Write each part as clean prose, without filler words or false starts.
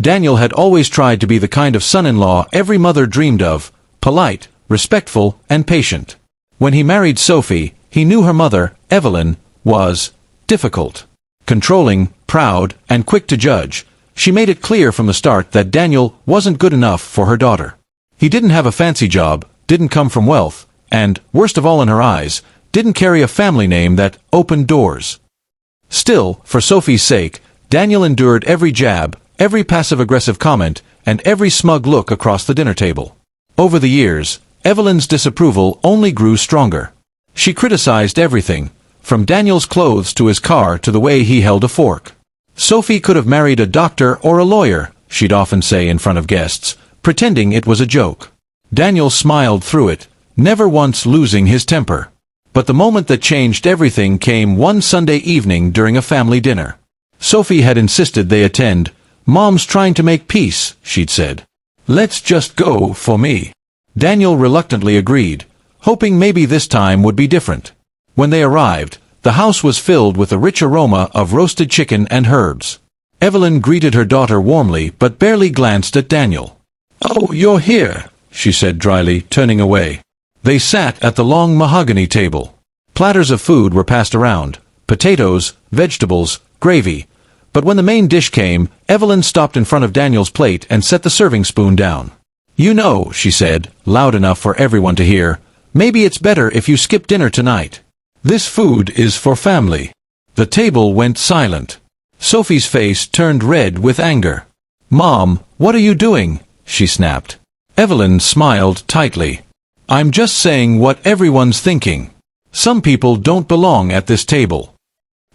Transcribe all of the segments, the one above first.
Daniel had always tried to be the kind of son-in-law every mother dreamed of, polite, respectful, and patient. When he married Sophie, he knew her mother, Evelyn, was difficult, controlling, proud, and quick to judge. She made it clear from the start that Daniel wasn't good enough for her daughter. He didn't have a fancy job, didn't come from wealth, and, worst of all in her eyes, didn't carry a family name that opened doors. Still, for Sophie's sake, Daniel endured every jab, every passive-aggressive comment, and every smug look across the dinner table. Over the years, Evelyn's disapproval only grew stronger. She criticized everything, from Daniel's clothes to his car to the way he held a fork. Sophie could have married a doctor or a lawyer, she'd often say in front of guests, pretending it was a joke. Daniel smiled through it, never once losing his temper. But the moment that changed everything came one Sunday evening during a family dinner. Sophie had insisted they attend. "Mom's trying to make peace," she'd said. "Let's just go for me." Daniel reluctantly agreed, hoping maybe this time would be different. When they arrived, the house was filled with a rich aroma of roasted chicken and herbs. Evelyn greeted her daughter warmly but barely glanced at Daniel. "Oh, you're here," she said dryly, turning away. They sat at the long mahogany table. Platters of food were passed around, potatoes, vegetables, gravy. But when the main dish came, Evelyn stopped in front of Daniel's plate and set the serving spoon down. "You know," she said, loud enough for everyone to hear, "maybe it's better if you skip dinner tonight. This food is for family." The table went silent. Sophie's face turned red with anger. "Mom, what are you doing?" she snapped. Evelyn smiled tightly. "I'm just saying what everyone's thinking. Some people don't belong at this table."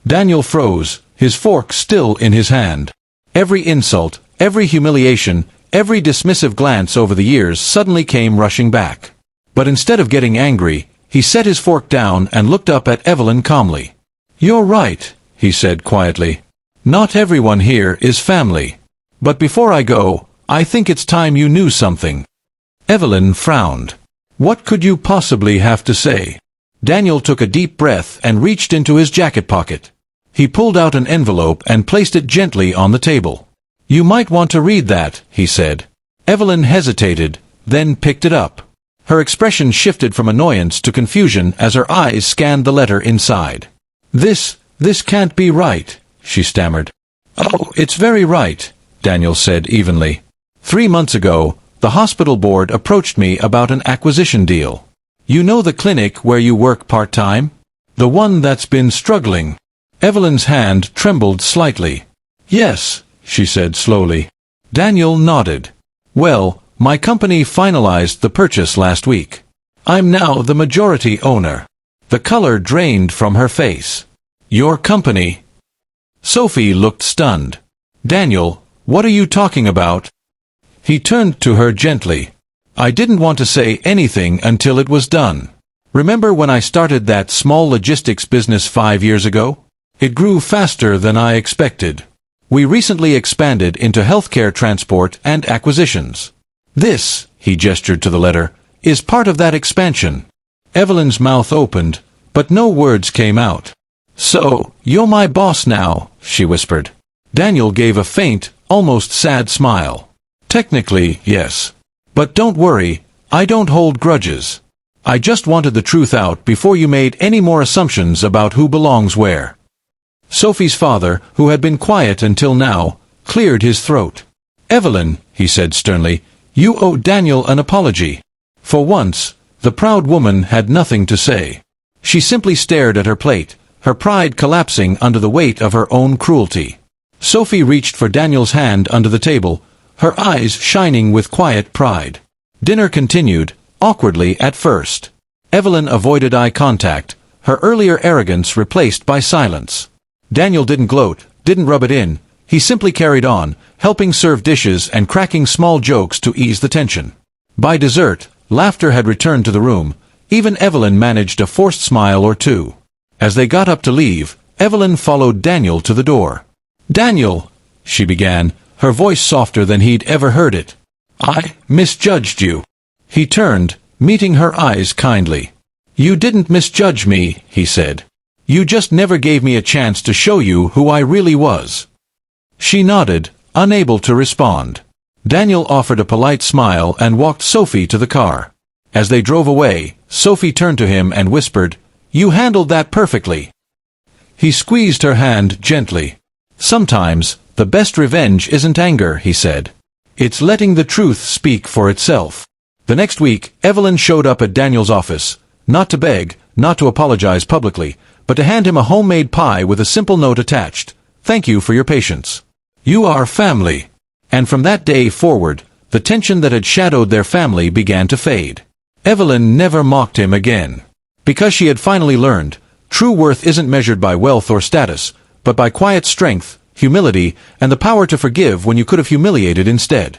Daniel froze, his fork still in his hand. Every insult, every humiliation, every dismissive glance over the years suddenly came rushing back. But instead of getting angry, he set his fork down and looked up at Evelyn calmly. "You're right," he said quietly. "Not everyone here is family. But before I go, I think it's time you knew something." Evelyn frowned. What could you possibly have to say? Daniel took a deep breath and reached into his jacket pocket. He pulled out an envelope and placed it gently on the table. "You might want to read that," he said. Evelyn hesitated, then picked it up. Her expression shifted from annoyance to confusion as her eyes scanned the letter inside. This can't be right," she stammered. "Oh, it's very right," Daniel said evenly. "3 months ago, the hospital board approached me about an acquisition deal. You know the clinic where you work part-time? The one that's been struggling." Evelyn's hand trembled slightly. "Yes," she said slowly. Daniel nodded. "Well, my company finalized the purchase last week. I'm now the majority owner." The color drained from her face. "Your company?" Sophie looked stunned. "Daniel, what are you talking about?" He turned to her gently. "I didn't want to say anything until it was done. Remember when I started that small logistics business 5 years ago? It grew faster than I expected. We recently expanded into healthcare transport and acquisitions. This," he gestured to the letter, "is part of that expansion." Evelyn's mouth opened, but no words came out. "So, you're my boss now," she whispered. Daniel gave a faint, almost sad smile. "Technically, yes. But don't worry, I don't hold grudges. I just wanted the truth out before you made any more assumptions about who belongs where." Sophie's father, who had been quiet until now, cleared his throat. "Evelyn," he said sternly, "you owe Daniel an apology." For once, the proud woman had nothing to say. She simply stared at her plate, her pride collapsing under the weight of her own cruelty. Sophie reached for Daniel's hand under the table, her eyes shining with quiet pride. Dinner continued, awkwardly at first. Evelyn avoided eye contact, her earlier arrogance replaced by silence. Daniel didn't gloat, didn't rub it in. He simply carried on, helping serve dishes and cracking small jokes to ease the tension. By dessert, laughter had returned to the room. Even Evelyn managed a forced smile or two. As they got up to leave, Evelyn followed Daniel to the door. "Daniel," she began, her voice softer than he'd ever heard it. "I misjudged you." He turned, meeting her eyes kindly. "You didn't misjudge me," he said. "You just never gave me a chance to show you who I really was." She nodded, unable to respond. Daniel offered a polite smile and walked Sophie to the car. As they drove away, Sophie turned to him and whispered, "You handled that perfectly." He squeezed her hand gently. "Sometimes, the best revenge isn't anger," he said. "It's letting the truth speak for itself." The next week, Evelyn showed up at Daniel's office, not to beg, not to apologize publicly, but to hand him a homemade pie with a simple note attached. "Thank you for your patience. You are family." And from that day forward, the tension that had shadowed their family began to fade. Evelyn never mocked him again. Because she had finally learned, true worth isn't measured by wealth or status, but by quiet strength, humility, and the power to forgive when you could have humiliated instead.